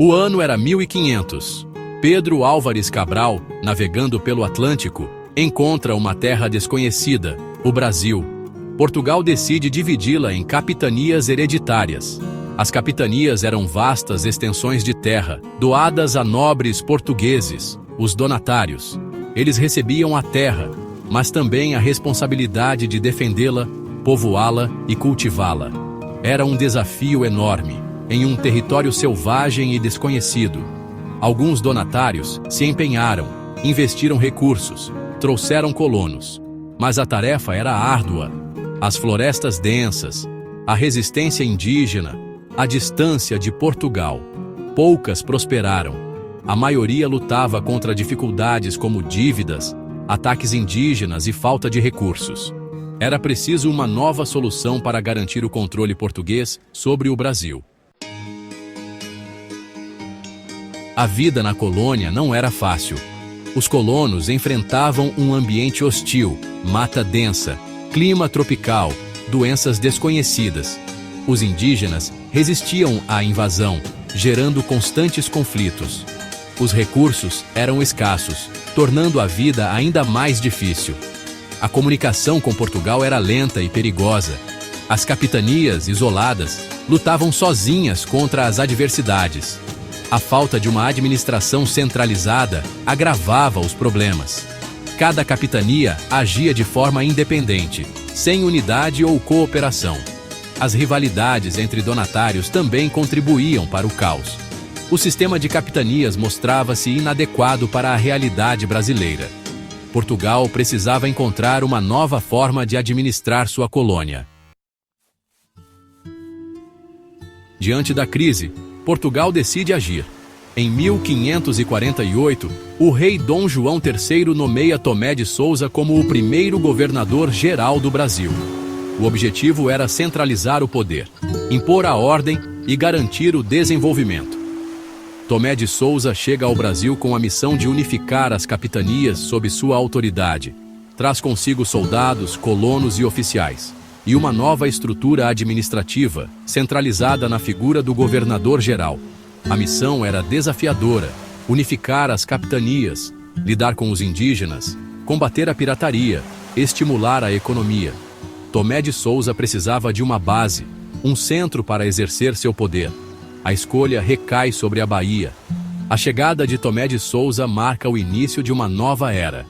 O ano era 1500. Pedro Álvares Cabral, navegando pelo Atlântico, encontra uma terra desconhecida, o Brasil. Portugal decide dividi-la em capitanias hereditárias. As capitanias eram vastas extensões de terra, doadas a nobres portugueses, os donatários. Eles recebiam a terra, mas também a responsabilidade de defendê-la, povoá-la e cultivá-la. Era um desafio enorme, em um território selvagem e desconhecido. Alguns donatários se empenharam, investiram recursos, trouxeram colonos. Mas a tarefa era árdua. As florestas densas, a resistência indígena, a distância de Portugal. Poucas prosperaram. A maioria lutava contra dificuldades como dívidas, ataques indígenas e falta de recursos. Era preciso uma nova solução para garantir o controle português sobre o Brasil. A vida na colônia não era fácil. Os colonos enfrentavam um ambiente hostil, mata densa, clima tropical, doenças desconhecidas. Os indígenas resistiam à invasão, gerando constantes conflitos. Os recursos eram escassos, tornando a vida ainda mais difícil. A comunicação com Portugal era lenta e perigosa. As capitanias, isoladas, lutavam sozinhas contra as adversidades. A falta de uma administração centralizada agravava os problemas. Cada capitania agia de forma independente, sem unidade ou cooperação. As rivalidades entre donatários também contribuíam para o caos. O sistema de capitanias mostrava-se inadequado para a realidade brasileira. Portugal precisava encontrar uma nova forma de administrar sua colônia. Diante da crise, Portugal decide agir. Em 1548, o rei Dom João III nomeia Tomé de Sousa como o primeiro governador-geral do Brasil. O objetivo era centralizar o poder, impor a ordem e garantir o desenvolvimento. Tomé de Sousa chega ao Brasil com a missão de unificar as capitanias sob sua autoridade. Traz consigo soldados, colonos e oficiais, e uma nova estrutura administrativa, centralizada na figura do governador-geral. A missão era desafiadora: unificar as capitanias, lidar com os indígenas, combater a pirataria, estimular a economia. Tomé de Sousa precisava de uma base, um centro para exercer seu poder. A escolha recai sobre a Bahia. A chegada de Tomé de Sousa marca o início de uma nova era.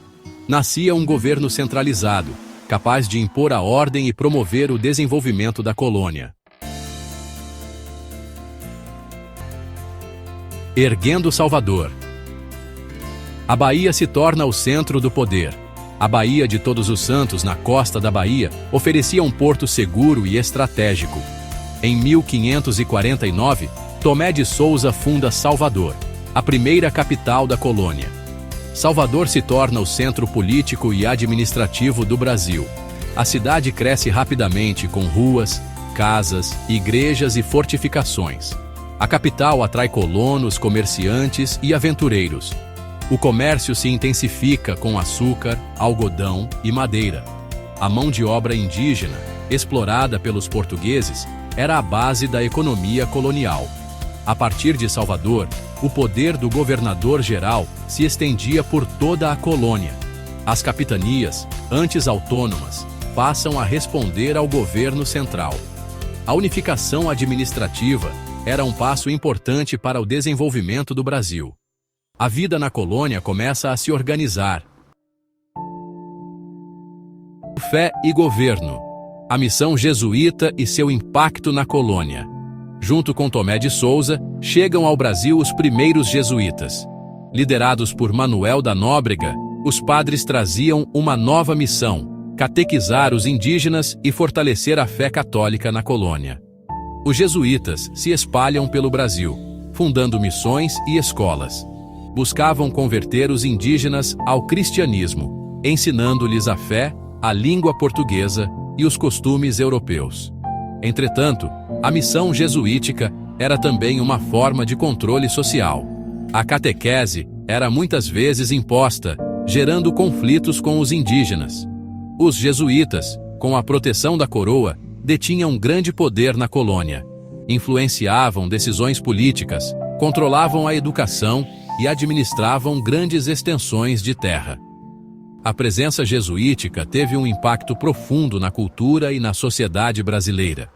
Nascia um governo centralizado, capaz de impor a ordem e promover o desenvolvimento da colônia. Erguendo Salvador. A Bahia se torna o centro do poder. A Baía de Todos os Santos, na costa da Bahia, oferecia um porto seguro e estratégico. Em 1549, Tomé de Sousa funda Salvador, a primeira capital da colônia. Salvador se torna o centro político e administrativo do Brasil. A cidade cresce rapidamente com ruas, casas, igrejas e fortificações. A capital atrai colonos, comerciantes e aventureiros. O comércio se intensifica com açúcar, algodão e madeira. A mão de obra indígena, explorada pelos portugueses, era a base da economia colonial. A partir de Salvador, o poder do governador-geral se estendia por toda a colônia. As capitanias, antes autônomas, passam a responder ao governo central. A unificação administrativa era um passo importante para o desenvolvimento do Brasil. A vida na colônia começa a se organizar. Fé e governo. A missão jesuíta e seu impacto na colônia. Junto com Tomé de Sousa, chegam ao Brasil os primeiros jesuítas. Liderados por Manuel da Nóbrega, os padres traziam uma nova missão: catequizar os indígenas e fortalecer a fé católica na colônia. Os jesuítas se espalham pelo Brasil, fundando missões e escolas. Buscavam converter os indígenas ao cristianismo, ensinando-lhes a fé, a língua portuguesa e os costumes europeus. Entretanto, a missão jesuítica era também uma forma de controle social. A catequese era muitas vezes imposta, gerando conflitos com os indígenas. Os jesuítas, com a proteção da coroa, detinham grande poder na colônia. Influenciavam decisões políticas, controlavam a educação e administravam grandes extensões de terra. A presença jesuítica teve um impacto profundo na cultura e na sociedade brasileira.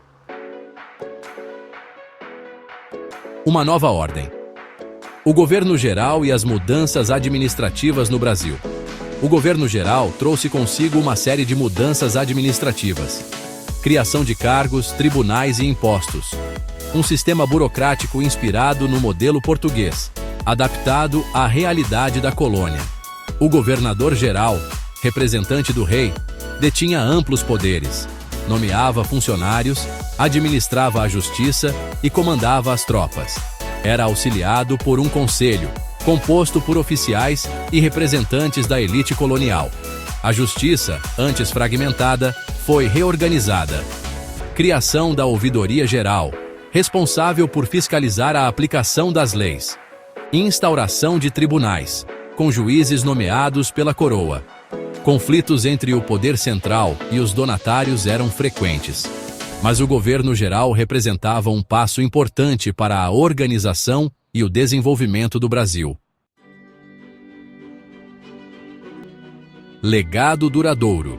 Uma nova ordem. O governo geral e as mudanças administrativas no Brasil. O governo geral trouxe consigo uma série de mudanças administrativas. Criação de cargos, tribunais e impostos. Um sistema burocrático inspirado no modelo português, adaptado à realidade da colônia. O governador-geral, representante do rei, detinha amplos poderes, nomeava funcionários, administrava a justiça e comandava as tropas. Era auxiliado por um conselho, composto por oficiais e representantes da elite colonial. A justiça, antes fragmentada, foi reorganizada. Criação da Ouvidoria Geral, responsável por fiscalizar a aplicação das leis. Instauração de tribunais, com juízes nomeados pela coroa. Conflitos entre o poder central e os donatários eram frequentes. Mas o governo geral representava um passo importante para a organização e o desenvolvimento do Brasil. Legado duradouro.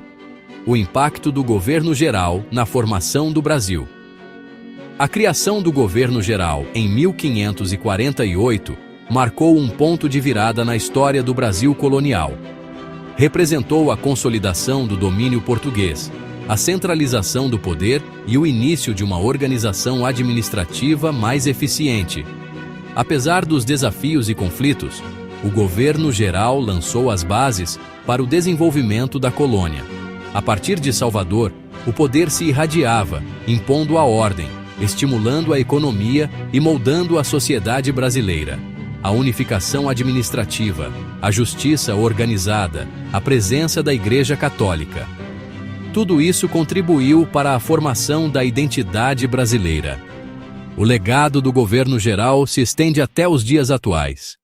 O impacto do governo geral na formação do Brasil. A criação do governo geral em 1548 marcou um ponto de virada na história do Brasil colonial. Representou a consolidação do domínio português, a centralização do poder e o início de uma organização administrativa mais eficiente. Apesar dos desafios e conflitos, o governo geral lançou as bases para o desenvolvimento da colônia. A partir de Salvador, o poder se irradiava, impondo a ordem, estimulando a economia e moldando a sociedade brasileira. A unificação administrativa, a justiça organizada, a presença da Igreja Católica. Tudo isso contribuiu para a formação da identidade brasileira. O legado do governo geral se estende até os dias atuais.